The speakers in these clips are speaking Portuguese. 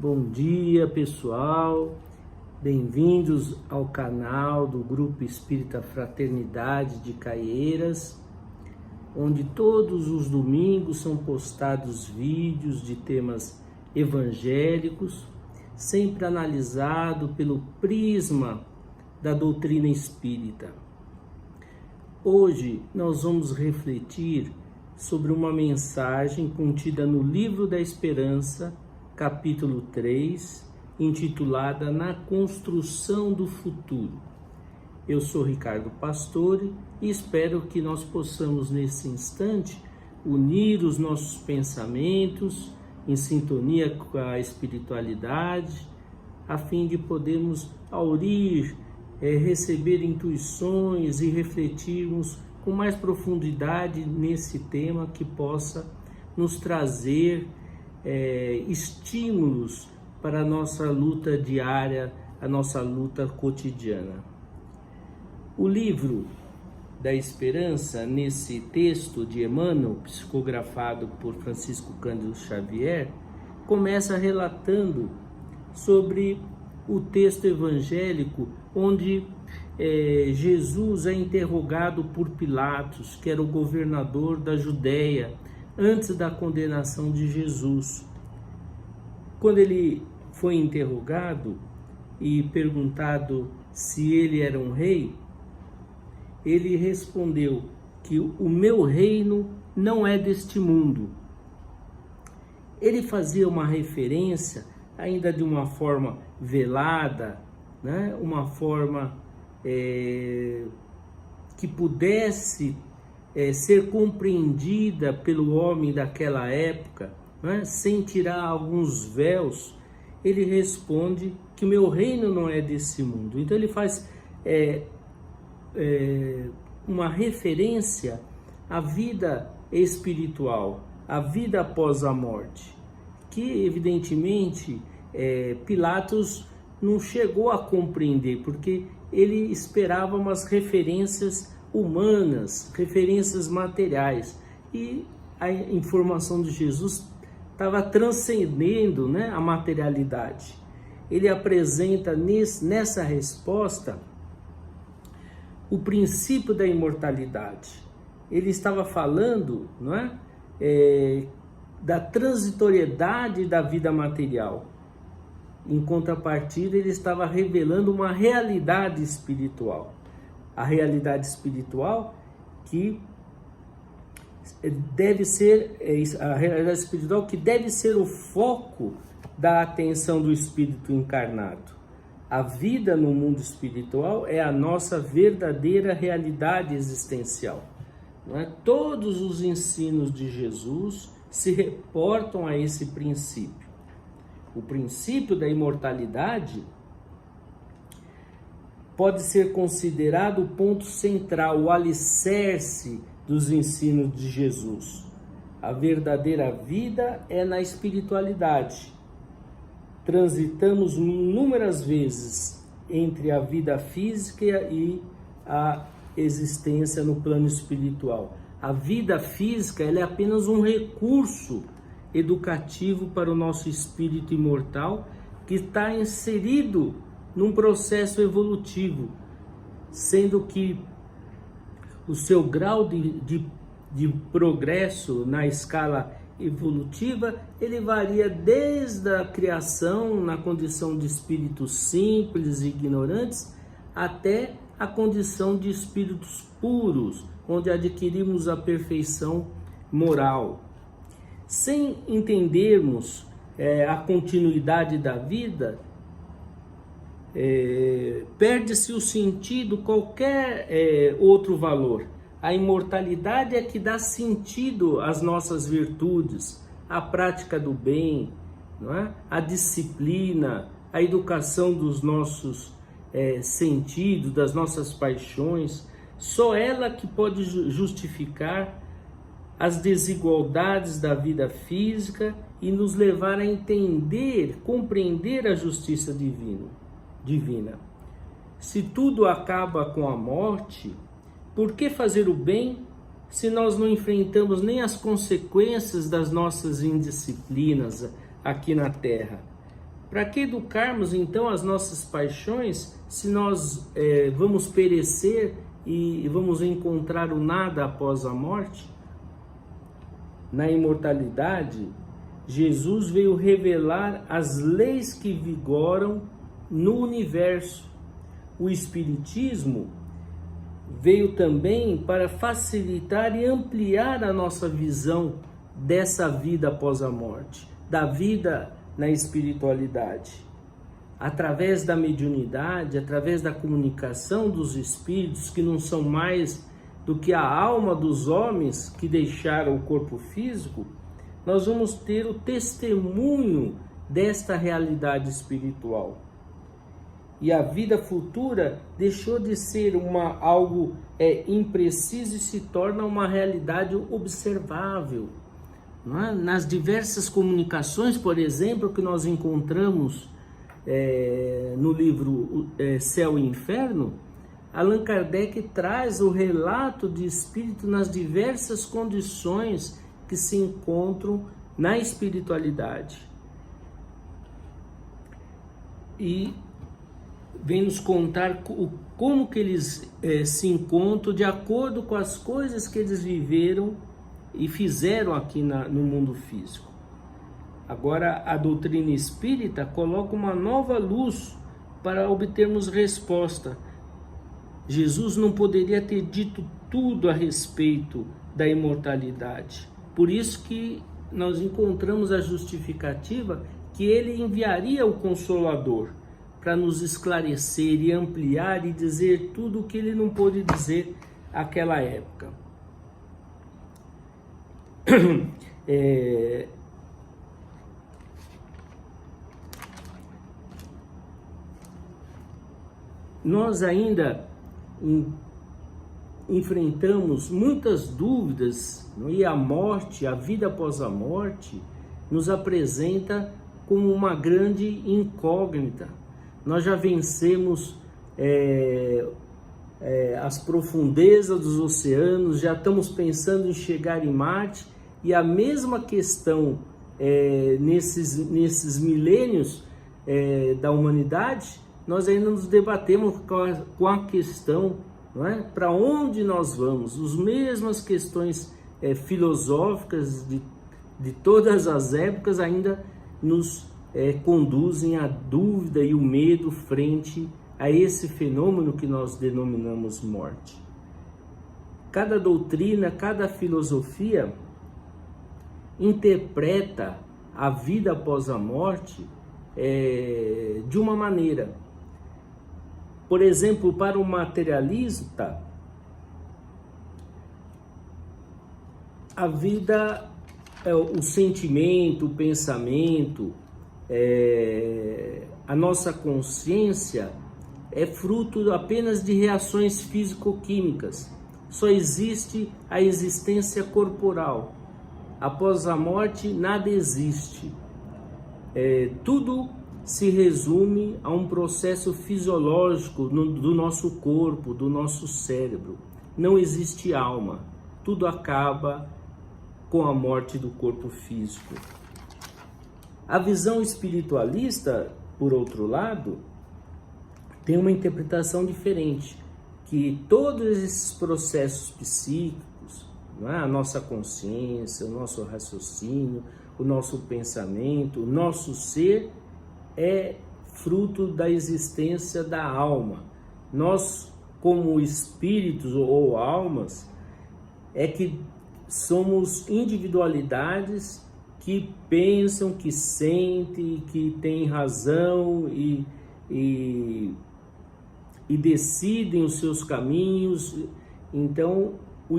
Bom dia, pessoal. Bem-vindos ao canal do Grupo Espírita Fraternidade de Caieiras, onde todos os domingos são postados vídeos de temas evangélicos, sempre analisado pelo prisma da doutrina espírita. Hoje nós vamos refletir sobre uma mensagem contida no Livro da Esperança, capítulo 3, intitulada Na Construção do Futuro. Eu sou Ricardo Pastore e espero que nós possamos nesse instante unir os nossos pensamentos em sintonia com a espiritualidade, a fim de podermos aurir, receber intuições e refletirmos com mais profundidade nesse tema que possa nos trazer estímulos para a nossa luta diária, a nossa luta cotidiana. O Livro da Esperança, nesse texto de Emmanuel, psicografado por Francisco Cândido Xavier, começa relatando sobre o texto evangélico onde Jesus é interrogado por Pilatos, que era o governador da Judéia, antes da condenação de Jesus. Quando ele foi interrogado e perguntado se ele era um rei, ele respondeu que o meu reino não é deste mundo. Ele fazia uma referência, ainda de uma forma velada, né? Uma forma que pudesse ser compreendida pelo homem daquela época, né? Sem tirar alguns véus. Ele responde que o meu reino não é desse mundo. Então ele faz uma referência à vida espiritual, à vida após a morte, que evidentemente Pilatos não chegou a compreender, porque ele esperava umas referências humanas, referências materiais, e a informação de Jesus estava transcendendo, né, a materialidade. Ele apresenta nessa resposta o princípio da imortalidade. Ele estava falando, não é, da transitoriedade da vida material. Em contrapartida, ele estava revelando uma realidade espiritual. A realidade espiritual que deve ser o foco da atenção do espírito encarnado. A vida no mundo espiritual é a nossa verdadeira realidade existencial. Não é? Todos os ensinos de Jesus se reportam a esse princípio. O princípio da imortalidade pode ser considerado o ponto central, o alicerce dos ensinos de Jesus. A verdadeira vida é na espiritualidade. Transitamos inúmeras vezes entre a vida física e a existência no plano espiritual. A vida física ela é apenas um recurso educativo para o nosso espírito imortal, que está inserido num processo evolutivo, sendo que o seu grau de progresso na escala evolutiva, ele varia desde a criação na condição de espíritos simples e ignorantes, até a condição de espíritos puros, onde adquirimos a perfeição moral. Sem entendermos a continuidade da vida, perde-se o sentido qualquer outro valor. A imortalidade é que dá sentido às nossas virtudes, à prática do bem, não é? A disciplina, a educação dos nossos sentidos, das nossas paixões. Só ela que pode justificar as desigualdades da vida física e nos levar a entender, compreender a justiça divina. Se tudo acaba com a morte, por que fazer o bem se nós não enfrentamos nem as consequências das nossas indisciplinas aqui na Terra? Para que educarmos então as nossas paixões se nós vamos perecer e vamos encontrar o nada após a morte? Na imortalidade, Jesus veio revelar as leis que vigoram no universo. O Espiritismo veio também para facilitar e ampliar a nossa visão dessa vida após a morte, da vida na espiritualidade. Através da mediunidade, através da comunicação dos espíritos, que não são mais do que a alma dos homens que deixaram o corpo físico, nós vamos ter o testemunho desta realidade espiritual. E a vida futura deixou de ser algo impreciso e se torna uma realidade observável. Não é? Nas diversas comunicações, por exemplo, que nós encontramos no livro Céu e Inferno, Allan Kardec traz o relato de espírito nas diversas condições que se encontram na espiritualidade. E vem nos contar como que eles se encontram de acordo com as coisas que eles viveram e fizeram aqui no mundo físico. Agora, a doutrina espírita coloca uma nova luz para obtermos resposta. Jesus não poderia ter dito tudo a respeito da imortalidade. Por isso que nós encontramos a justificativa que ele enviaria o Consolador para nos esclarecer e ampliar e dizer tudo o que ele não pôde dizer naquela época. Nós ainda enfrentamos muitas dúvidas, e a morte, a vida após a morte, nos apresenta como uma grande incógnita. Nós já vencemos as profundezas dos oceanos, já estamos pensando em chegar em Marte, e a mesma questão nesses milênios da humanidade, nós ainda nos debatemos com a questão, não é? Para onde nós vamos? As mesmas questões filosóficas de todas as épocas ainda nos conduzem à dúvida e o medo frente a esse fenômeno que nós denominamos morte. Cada doutrina, cada filosofia interpreta a vida após a morte de uma maneira. Por exemplo, para o materialista, a vida, o sentimento, o pensamento, a nossa consciência é fruto apenas de reações físico-químicas. Só existe a existência corporal. Após a morte, nada existe. Tudo se resume a um processo fisiológico do nosso corpo, do nosso cérebro. Não existe alma. Tudo acaba com a morte do corpo físico. A visão espiritualista, por outro lado, tem uma interpretação diferente, que todos esses processos psíquicos, não é? A nossa consciência, o nosso raciocínio, o nosso pensamento, o nosso ser, é fruto da existência da alma. Nós, como espíritos ou almas, que somos individualidades que pensam, que sentem, que têm razão e decidem os seus caminhos. Então, o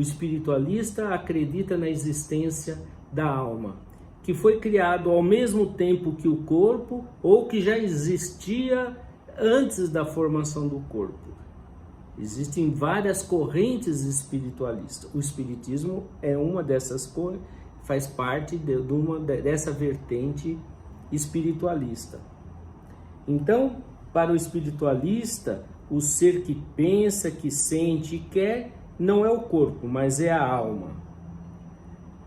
espiritualista acredita na existência da alma, que foi criado ao mesmo tempo que o corpo, ou que já existia antes da formação do corpo. Existem várias correntes espiritualistas. O espiritismo é uma dessas correntes, faz parte dessa vertente espiritualista. Então, para o espiritualista, o ser que pensa, que sente e quer não é o corpo, mas é a alma.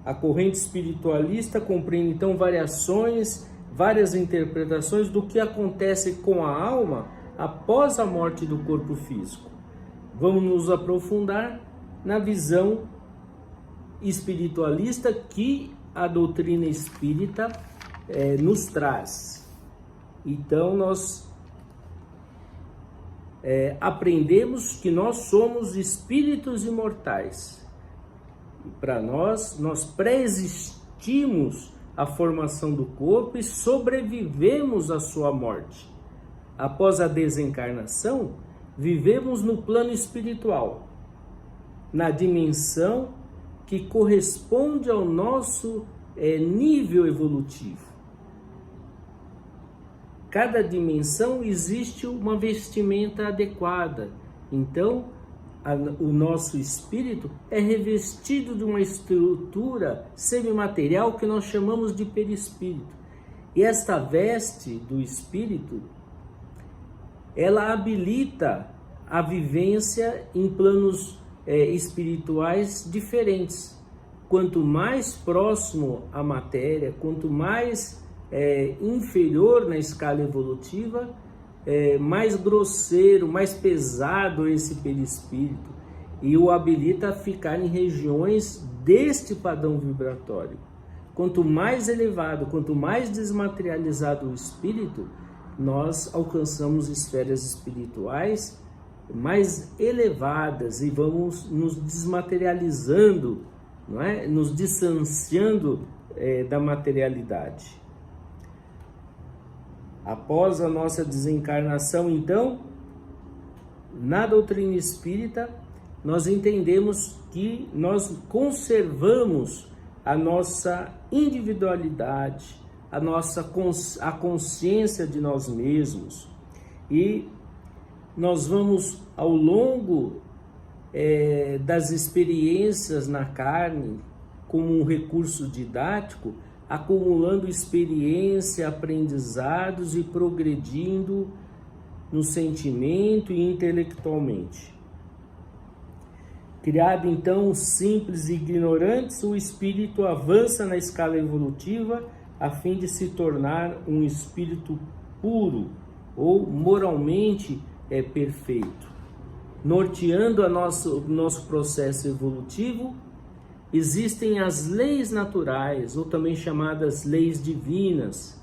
A corrente espiritualista compreende então variações várias interpretações do que acontece com a alma após a morte do corpo físico. Vamos nos aprofundar na visão espiritualista que a doutrina espírita nos traz. Então nós aprendemos que nós somos espíritos imortais. Para nós pré-existimos a formação do corpo e sobrevivemos à sua morte. Após a desencarnação, vivemos no plano espiritual, na dimensão que corresponde ao nosso nível evolutivo. Cada dimensão existe uma vestimenta adequada. Então, o nosso espírito é revestido de uma estrutura semimaterial que nós chamamos de perispírito. E esta veste do espírito, ela habilita a vivência em planos espirituais diferentes. Quanto mais próximo à matéria, quanto mais inferior na escala evolutiva, mais grosseiro, mais pesado esse perispírito, e o habilita a ficar em regiões deste padrão vibratório. Quanto mais elevado, quanto mais desmaterializado o espírito, nós alcançamos esferas espirituais mais elevadas e vamos nos desmaterializando, não é? Nos distanciando da materialidade. Após a nossa desencarnação, então, na doutrina espírita, nós entendemos que nós conservamos a nossa individualidade, a consciência de nós mesmos, e nós vamos, ao longo das experiências na carne, como um recurso didático, acumulando experiência, aprendizados e progredindo no sentimento e intelectualmente. Criado então simples e ignorantes, o espírito avança na escala evolutiva a fim de se tornar um espírito puro ou moralmente perfeito. Norteando o nosso processo evolutivo, existem as leis naturais, ou também chamadas leis divinas.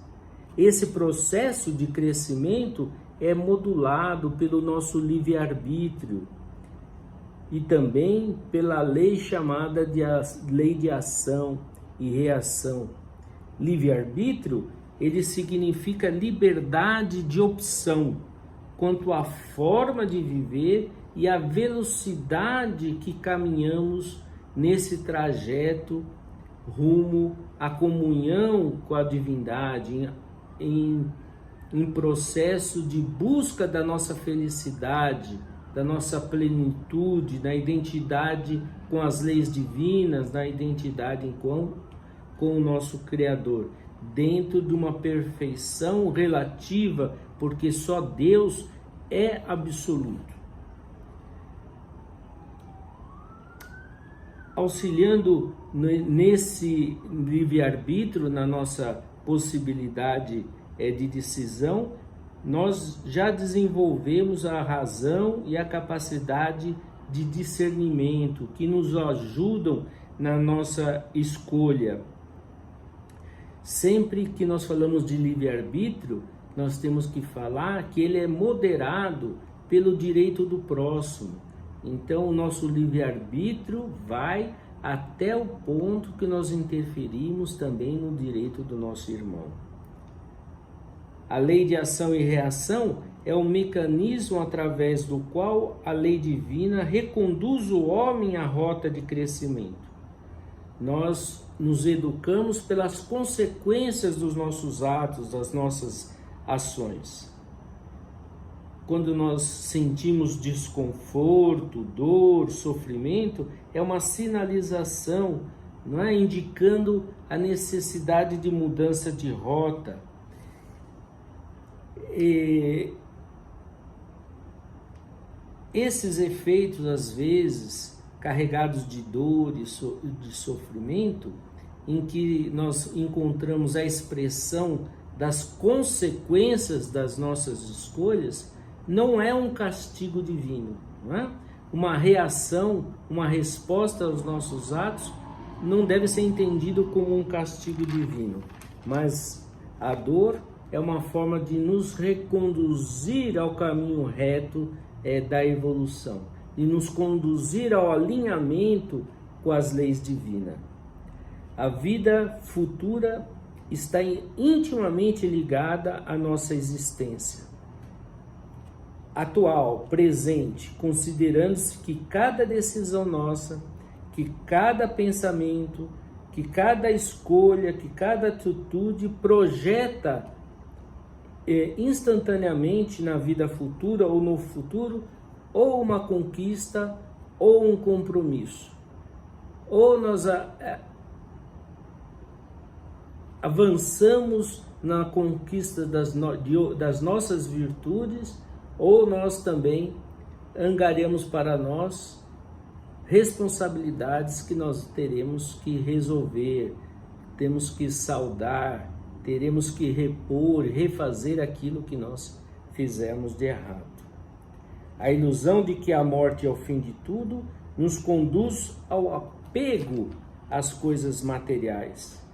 Esse processo de crescimento é modulado pelo nosso livre-arbítrio e também pela lei chamada de lei de ação e reação. Livre-arbítrio, ele significa liberdade de opção quanto à forma de viver e à velocidade que caminhamos nesse trajeto rumo à comunhão com a divindade, em processo de busca da nossa felicidade, da nossa plenitude, da identidade com as leis divinas, da identidade com o nosso Criador, dentro de uma perfeição relativa, porque só Deus é absoluto. Auxiliando nesse livre-arbítrio, na nossa possibilidade de decisão, nós já desenvolvemos a razão e a capacidade de discernimento que nos ajudam na nossa escolha. Sempre que nós falamos de livre-arbítrio, nós temos que falar que ele é moderado pelo direito do próximo. Então, o nosso livre-arbítrio vai até o ponto que nós interferimos também no direito do nosso irmão. A lei de ação e reação é o mecanismo através do qual a lei divina reconduz o homem à rota de crescimento. Nós nos educamos pelas consequências dos nossos atos, das nossas ações. Quando nós sentimos desconforto, dor, sofrimento, é uma sinalização, não é? Indicando a necessidade de mudança de rota. E esses efeitos, às vezes, carregados de dor e de sofrimento, em que nós encontramos a expressão das consequências das nossas escolhas, não é um castigo divino, não é? Uma reação, uma resposta aos nossos atos não deve ser entendido como um castigo divino, mas a dor é uma forma de nos reconduzir ao caminho reto da evolução, de nos conduzir ao alinhamento com as leis divinas. A vida futura está intimamente ligada à nossa existência atual, presente, considerando-se que cada decisão nossa, que cada pensamento, que cada escolha, que cada atitude projeta instantaneamente na vida futura ou no futuro, ou uma conquista ou um compromisso. Ou nós avançamos na conquista das nossas virtudes, ou nós também angariamos para nós responsabilidades que nós teremos que resolver, temos que saldar, teremos que repor, refazer aquilo que nós fizemos de errado. A ilusão de que a morte é o fim de tudo nos conduz ao apego às coisas materiais.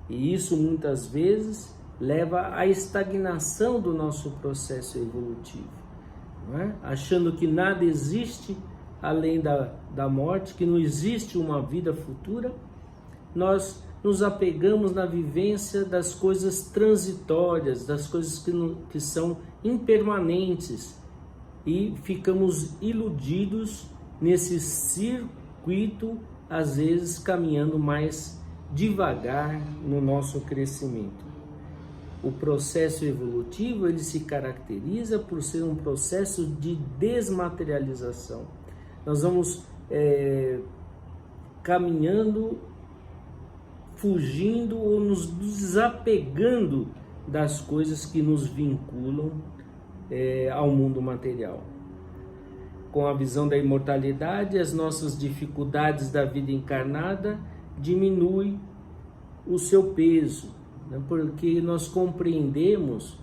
E isso muitas vezes leva à estagnação do nosso processo evolutivo, não é? Achando que nada existe além da morte, que não existe uma vida futura, nós nos apegamos na vivência das coisas transitórias, das coisas que são impermanentes, e ficamos iludidos nesse circuito, às vezes caminhando mais devagar no nosso crescimento. O processo evolutivo, ele se caracteriza por ser um processo de desmaterialização. Nós vamos caminhando, fugindo ou nos desapegando das coisas que nos vinculam ao mundo material. Com a visão da imortalidade, as nossas dificuldades da vida encarnada diminuem o seu peso, né? Porque nós compreendemos,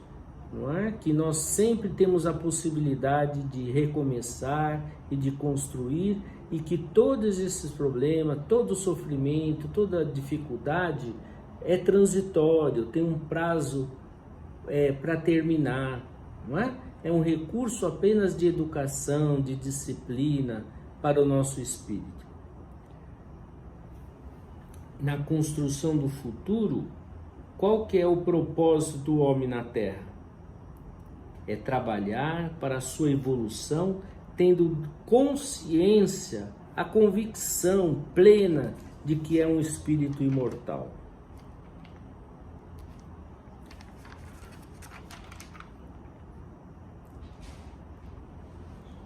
não é? Que nós sempre temos a possibilidade de recomeçar e de construir, e que todos esses problemas, todo o sofrimento, toda a dificuldade é transitório, tem um prazo para terminar, não é? É um recurso apenas de educação, de disciplina para o nosso espírito. Na construção do futuro, qual que é o propósito do homem na Terra? É trabalhar para a sua evolução, tendo consciência, a convicção plena de que é um espírito imortal.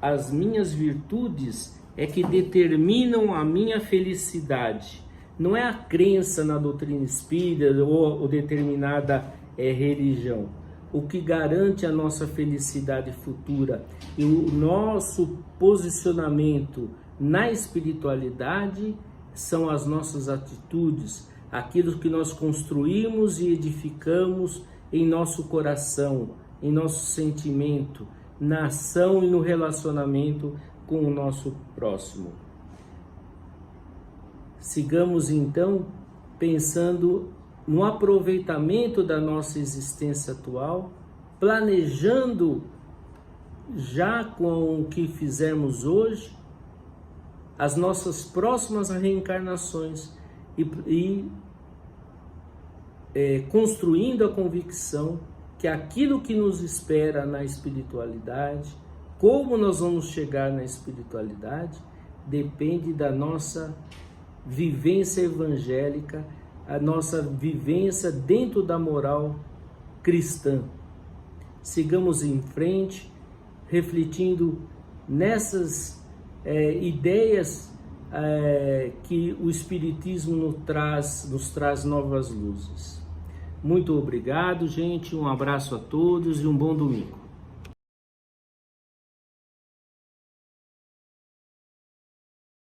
As minhas virtudes é que determinam a minha felicidade. Não é a crença na doutrina espírita ou determinada religião. O que garante a nossa felicidade futura e o nosso posicionamento na espiritualidade são as nossas atitudes, aquilo que nós construímos e edificamos em nosso coração, em nosso sentimento, na ação e no relacionamento com o nosso próximo. Sigamos então pensando no aproveitamento da nossa existência atual, planejando já com o que fizermos hoje as nossas próximas reencarnações e construindo a convicção que aquilo que nos espera na espiritualidade, como nós vamos chegar na espiritualidade, depende da nossa vivência evangélica, a nossa vivência dentro da moral cristã. Sigamos em frente, refletindo nessas ideias que o Espiritismo nos traz novas luzes. Muito obrigado, gente. Um abraço a todos e um bom domingo.